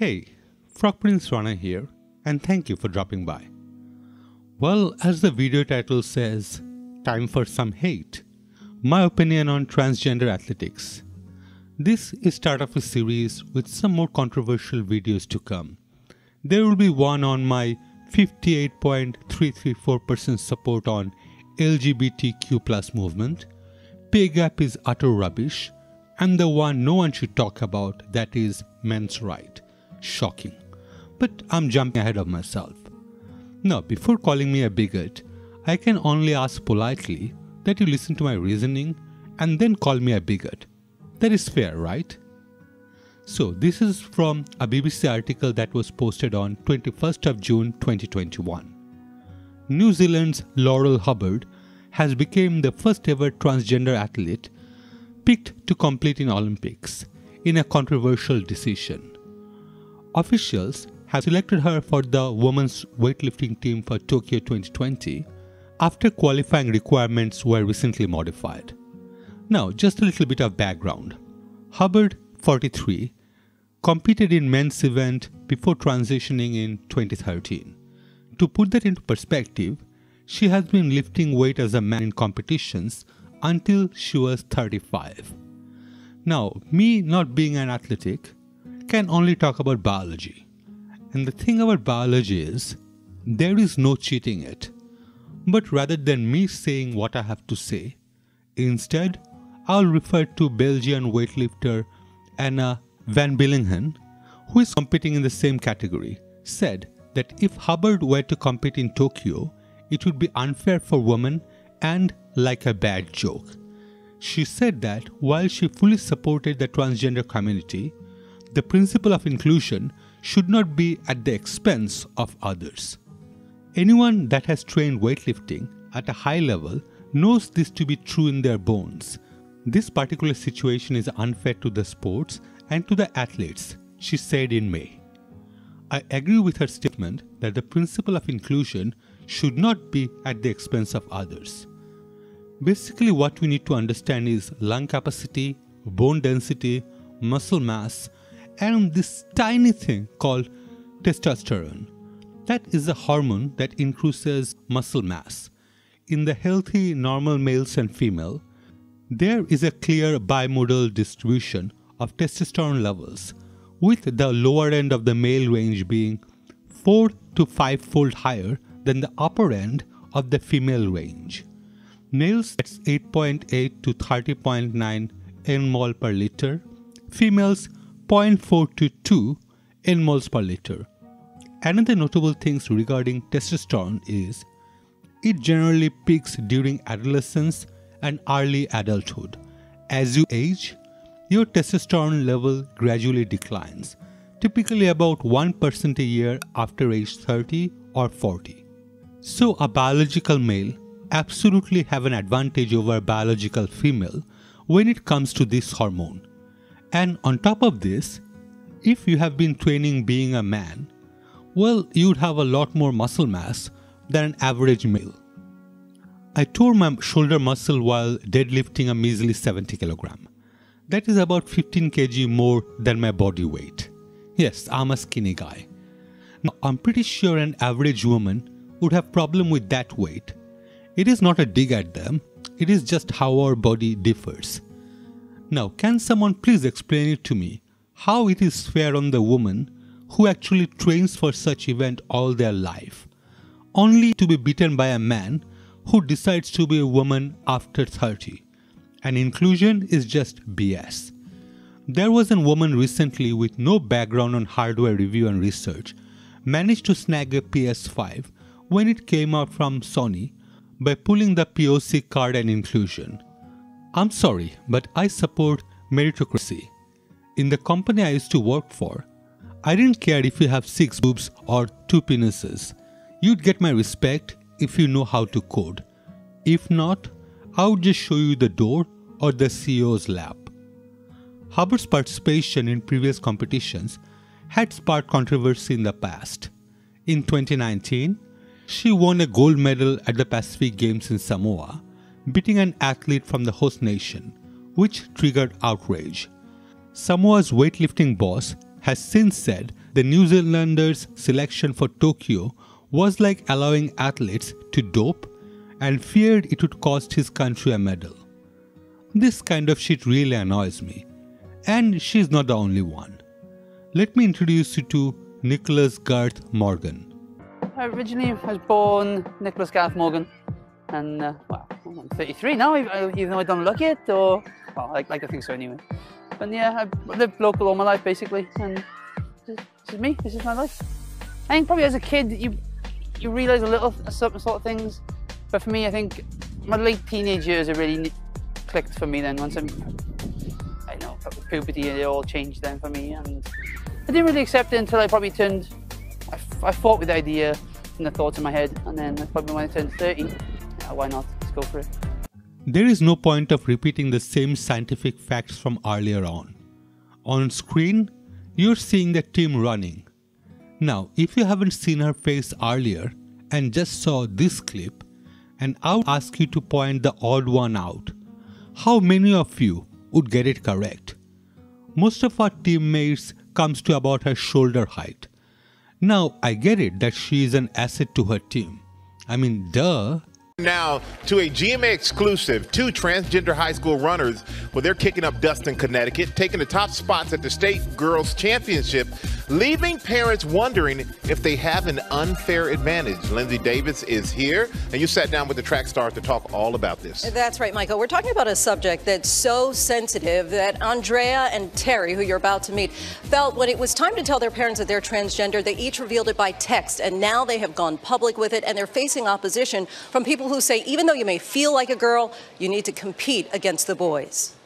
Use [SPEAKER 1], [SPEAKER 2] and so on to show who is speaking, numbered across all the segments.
[SPEAKER 1] Hey, Frog Prince Rana here, and thank you for dropping by. Well, as the video title says, time for some hate. My opinion on transgender athletics. This is start of a series with some more controversial videos to come. There will be one on my 58.334% support on LGBTQ+ movement, pay gap is utter rubbish, and the one no one should talk about, that is men's right. Shocking. But I'm jumping ahead of myself. Now, before calling me a bigot, I can only ask politely that you listen to my reasoning and then call me a bigot. That is fair, right? So, this is from a BBC article that was posted on 21st of June 2021. New Zealand's Laurel Hubbard has become the first ever transgender athlete picked to compete in Olympics in a controversial decision. Officials have selected her for the women's weightlifting team for Tokyo 2020 after qualifying requirements were recently modified. Now, just a little bit of background. Hubbard, 43, competed in men's event before transitioning in 2013. To put that into perspective, she has been lifting weight as a man in competitions until she was 35. Now, me not being an athletic, can only talk about biology. And the thing about biology is, there is no cheating it. But rather than me saying what I have to say, instead, I'll refer to Belgian weightlifter Anna van Billingen, who is competing in the same category, said that if Hubbard were to compete in Tokyo, it would be unfair for women and like a bad joke. She said that while she fully supported the transgender community, the principle of inclusion should not be at the expense of others. Anyone that has trained weightlifting at a high level knows this to be true in their bones. This particular situation is unfair to the sports and to the athletes, she said in May. I agree with her statement that the principle of inclusion should not be at the expense of others. Basically, what we need to understand is lung capacity, bone density, muscle mass, and this tiny thing called testosterone. That is a hormone that increases muscle mass. In the healthy, normal males and female, there is a clear bimodal distribution of testosterone levels, with the lower end of the male range being 4 to 5-fold higher than the upper end of the female range. Males, that's 8.8 to 30.9 nmol per liter. Females, 0.4 to 2 nmols per liter. Another notable thing regarding testosterone is it generally peaks during adolescence and early adulthood. As you age, your testosterone level gradually declines, typically about 1% a year after age 30 or 40. So a biological male absolutely have an advantage over a biological female when it comes to this hormone. And on top of this, if you have been training being a man, well, you'd have a lot more muscle mass than an average male. I tore my shoulder muscle while deadlifting a measly 70 kg. That is about 15 kg more than my body weight. Yes, I'm a skinny guy. Now, I'm pretty sure an average woman would have problem with that weight. It is not a dig at them, it is just how our body differs. Now, can someone please explain it to me how it is fair on the woman who actually trains for such event all their life, only to be beaten by a man who decides to be a woman after 30? And inclusion is just BS. There was a woman recently with no background on hardware review and research managed to snag a PS5 when it came out from Sony by pulling the POC card and inclusion. I'm sorry, but I support meritocracy. In the company I used to work for, I didn't care if you have 6 boobs or 2 penises. You'd get my respect if you know how to code. If not, I would just show you the door or the CEO's lap. Hubbard's participation in previous competitions had sparked controversy in the past. In 2019, she won a gold medal at the Pacific Games in Samoa, beating an athlete from the host nation, which triggered outrage. Samoa's weightlifting boss has since said the New Zealanders' selection for Tokyo was like allowing athletes to dope and feared it would cost his country a medal. This kind of shit really annoys me, and she's not the only one. Let me introduce you to Nicholas Gareth Morgan.
[SPEAKER 2] Originally, I was born Nicholas Gareth Morgan, and well, I'm 33 now, even though I don't look it, or well, I like to think so anyway. But yeah, I've lived local all my life basically, and this is me. This is my life. I think probably as a kid you realise a little certain sort of things, but for me, I think my late teenage years are really clicked for me. Then once I know puberty, it all changed then for me, and I didn't really accept it until I probably turned. I fought with the idea and the thoughts in my head, and then probably when I turned 30, yeah, why not? Let's go for it.
[SPEAKER 1] There is no point of repeating the same scientific facts from earlier on. On screen, you're seeing the team running. Now, if you haven't seen her face earlier and just saw this clip, and I would ask you to point the odd one out, how many of you would get it correct? Most of our teammates comes to about her shoulder height. Now, I get it that she is an asset to her team. I mean, duh.
[SPEAKER 3] Now to a GMA exclusive, 2 transgender high school runners, well, they're kicking up dust in Connecticut, taking the top spots at the state girls championship, leaving parents wondering if they have an unfair advantage. Lindsay Davis is here, and you sat down with the track stars to talk all about this.
[SPEAKER 4] That's right, Michael. We're talking about a subject that's so sensitive that Andraya and Terry, who you're about to meet, felt when it was time to tell their parents that they're transgender, they each revealed it by text, and now they have gone public with it, and they're facing opposition from people who say even though you may feel like a girl, you need to compete against the boys.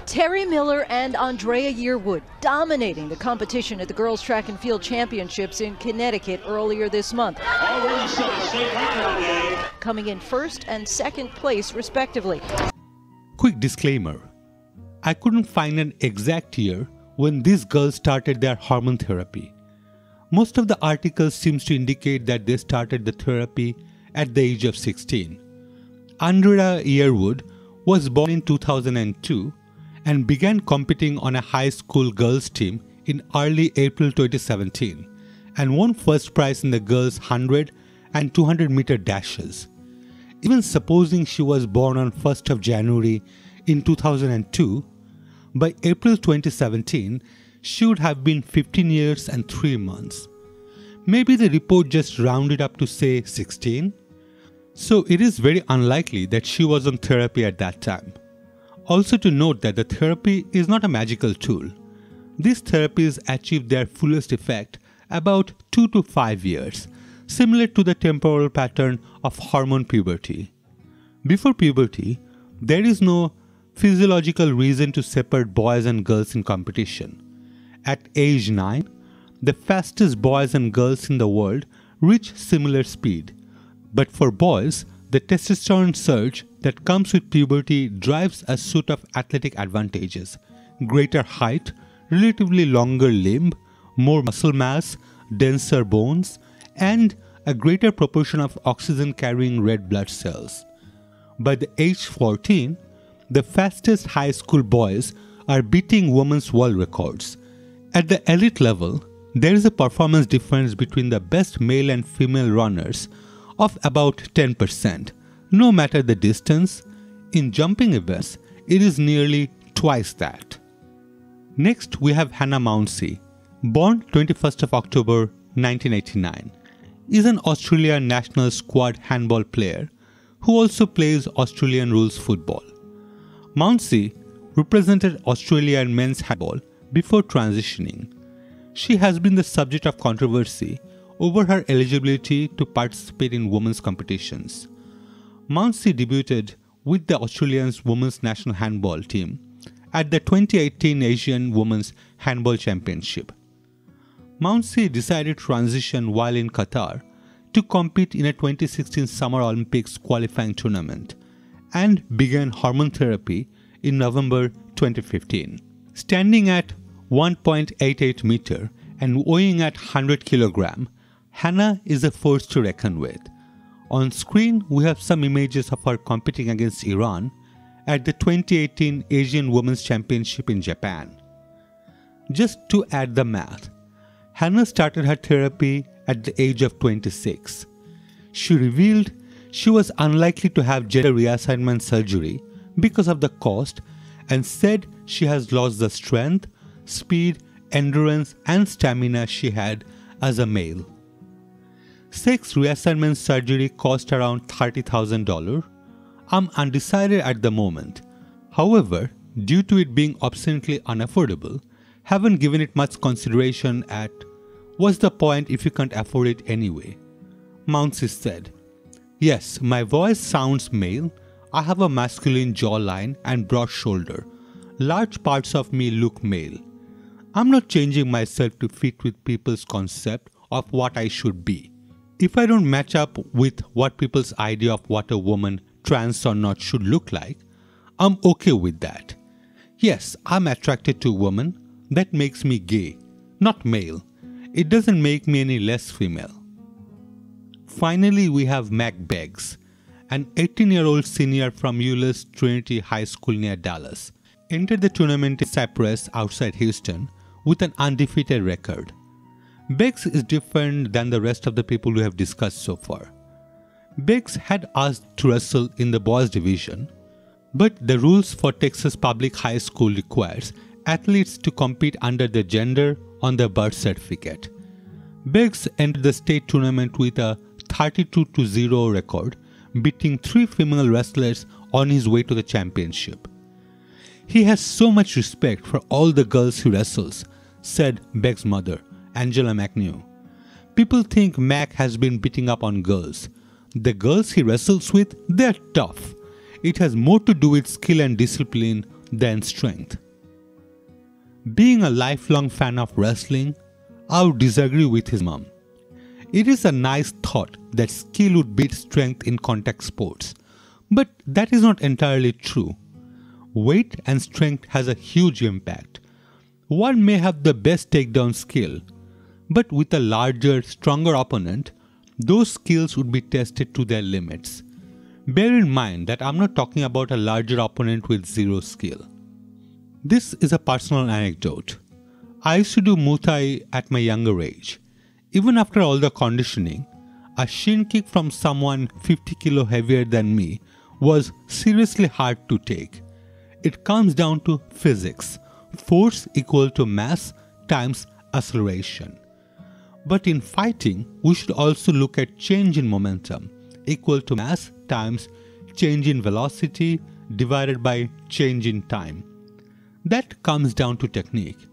[SPEAKER 4] Terry Miller and Andraya Yearwood dominating the competition at the Girls Track and Field Championships in Connecticut earlier this month. Coming in first and second place, respectively.
[SPEAKER 1] Quick disclaimer. I couldn't find an exact year when these girls started their hormone therapy. Most of the articles seems to indicate that they started the therapy at the age of 16. Andraya Yearwood was born in 2002 and began competing on a high school girls team in early April 2017 and won first prize in the girls 100 and 200 meter dashes. Even supposing she was born on 1st of January in 2002, by April 2017, she would have been 15 years and 3 months. Maybe the report just rounded up to say 16. So it is very unlikely that she was on therapy at that time. Also to note that the therapy is not a magical tool. These therapies achieve their fullest effect about 2 to 5 years, similar to the temporal pattern of hormone puberty. Before puberty, there is no physiological reason to separate boys and girls in competition. At age 9, the fastest boys and girls in the world reach similar speed. But for boys, the testosterone surge that comes with puberty drives a suite of athletic advantages: greater height, relatively longer limb, more muscle mass, denser bones, and a greater proportion of oxygen-carrying red blood cells. By the age 14, the fastest high school boys are beating women's world records. At the elite level, there is a performance difference between the best male and female runners of about 10%, no matter the distance. In jumping events, it is nearly twice that. Next, we have Hannah Mouncey, born 21st of October 1989, is an Australian national squad handball player who also plays Australian rules football. Mouncey represented Australia in men's handball before transitioning. She has been the subject of controversy over her eligibility to participate in women's competitions. Mouncey debuted with the Australian women's national handball team at the 2018 Asian Women's Handball Championship. Mouncey decided to transition while in Qatar to compete in a 2016 Summer Olympics qualifying tournament and began hormone therapy in November 2015. Standing at 1.88 meter and weighing at 100 kg, Hannah is a force to reckon with. On screen, we have some images of her competing against Iran at the 2018 Asian Women's Championship in Japan. Just to add the math, Hannah started her therapy at the age of 26. She revealed she was unlikely to have gender reassignment surgery because of the cost and said she has lost the strength, speed, endurance and stamina she had as a male. Sex reassignment surgery cost around $30,000. I'm undecided at the moment. However, due to it being obscenely unaffordable, haven't given it much consideration at what's the point if you can't afford it anyway. Mouncey said, "Yes, my voice sounds male. I have a masculine jawline and broad shoulder. Large parts of me look male. I'm not changing myself to fit with people's concept of what I should be. If I don't match up with what people's idea of what a woman, trans or not, should look like, I'm okay with that. Yes, I'm attracted to women. That makes me gay, not male. It doesn't make me any less female." Finally, we have Mack, an 18-year-old senior from ULS Trinity High School near Dallas, entered the tournament in Cypress outside Houston with an undefeated record. Beggs is different than the rest of the people we have discussed so far. Beggs had asked to wrestle in the boys division, but the rules for Texas Public High School requires athletes to compete under their gender on their birth certificate. Beggs entered the state tournament with a 32-0 record, beating 3 female wrestlers on his way to the championship. "He has so much respect for all the girls he wrestles," said Beggs' mother, Angela McNew. "People think Mack has been beating up on girls. The girls he wrestles with, they're tough. It has more to do with skill and discipline than strength." Being a lifelong fan of wrestling, I would disagree with his mom. It is a nice thought that skill would beat strength in contact sports, but that is not entirely true. Weight and strength has a huge impact. One may have the best takedown skill, but with a larger, stronger opponent, those skills would be tested to their limits. Bear in mind that I'm not talking about a larger opponent with zero skill. This is a personal anecdote. I used to do Muay Thai at my younger age. Even after all the conditioning, a shin kick from someone 50 kilo heavier than me was seriously hard to take. It comes down to physics. Force equal to mass times acceleration. But in fighting, we should also look at change in momentum equal to mass times change in velocity divided by change in time. That comes down to technique.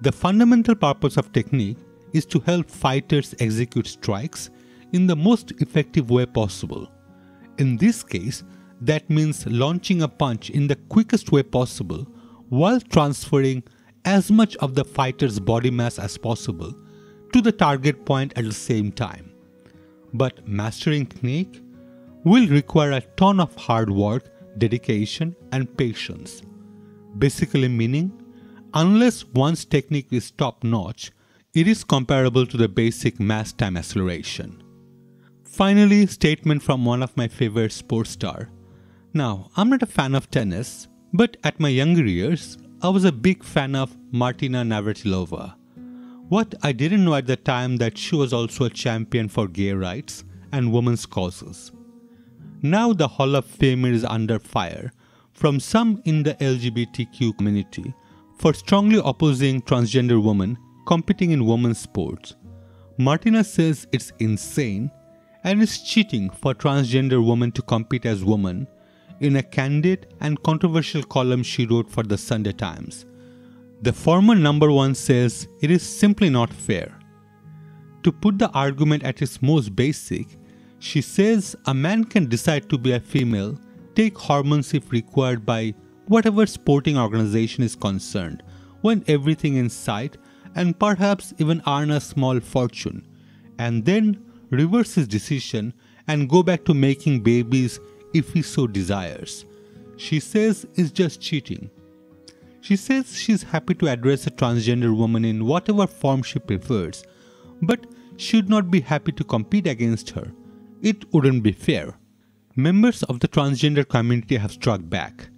[SPEAKER 1] The fundamental purpose of technique is to help fighters execute strikes in the most effective way possible. In this case, that means launching a punch in the quickest way possible while transferring as much of the fighter's body mass as possible to the target point at the same time. But mastering technique will require a ton of hard work, dedication, and patience. Basically meaning, unless one's technique is top-notch, it is comparable to the basic mass time acceleration. Finally, statement from one of my favorite sports stars. Now, I'm not a fan of tennis, but at my younger years, I was a big fan of Martina Navratilova. What I didn't know at the time that she was also a champion for gay rights and women's causes. Now the Hall of Fame is under fire from some in the LGBTQ community for strongly opposing transgender women competing in women's sports. Martina says it's insane and is cheating for transgender women to compete as women in a candid and controversial column she wrote for the Sunday Times. The former number one says it is simply not fair. To put the argument at its most basic, she says a man can decide to be a female, take hormones if required by whatever sporting organization is concerned, win everything in sight, and perhaps even earn a small fortune, and then reverse his decision and go back to making babies if he so desires. She says it's just cheating. She says she's happy to address a transgender woman in whatever form she prefers, but should not be happy to compete against her. It wouldn't be fair. Members of the transgender community have struck back.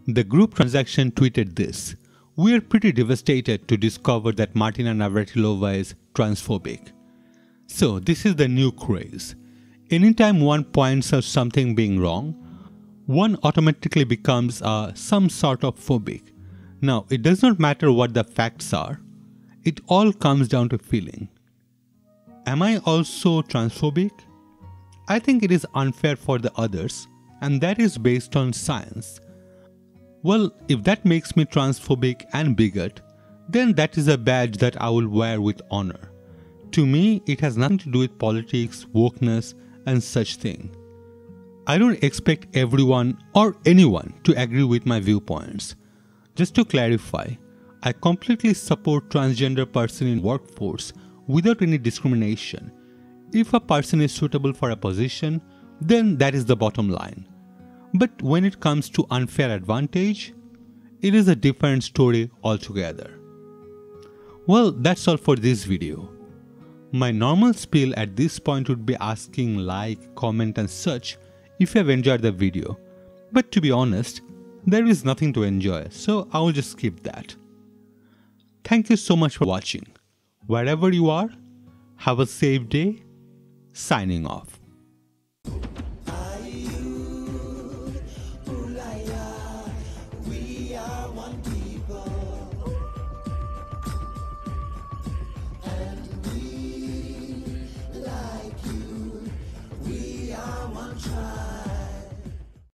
[SPEAKER 1] The group Transaction tweeted this: we are pretty devastated to discover that Martina Navratilova is transphobic. So this is the new craze. Anytime one points out something being wrong, one automatically becomes some sort of phobic. Now, it does not matter what the facts are. It all comes down to feeling. Am I also transphobic? I think it is unfair for the others, and that is based on science. Well, if that makes me transphobic and bigot, then that is a badge that I will wear with honor. To me, it has nothing to do with politics, wokeness, and such thing. I don't expect everyone or anyone to agree with my viewpoints. Just to clarify, I completely support transgender person in workforce without any discrimination. If a person is suitable for a position, then that is the bottom line. But when it comes to unfair advantage, it is a different story altogether. Well, that's all for this video. My normal spiel at this point would be asking like, comment and such if you have enjoyed the video. But to be honest, there is nothing to enjoy, so I will just skip that. Thank you so much for watching. Wherever you are, have a safe day. Signing off.
[SPEAKER 5] We are one people.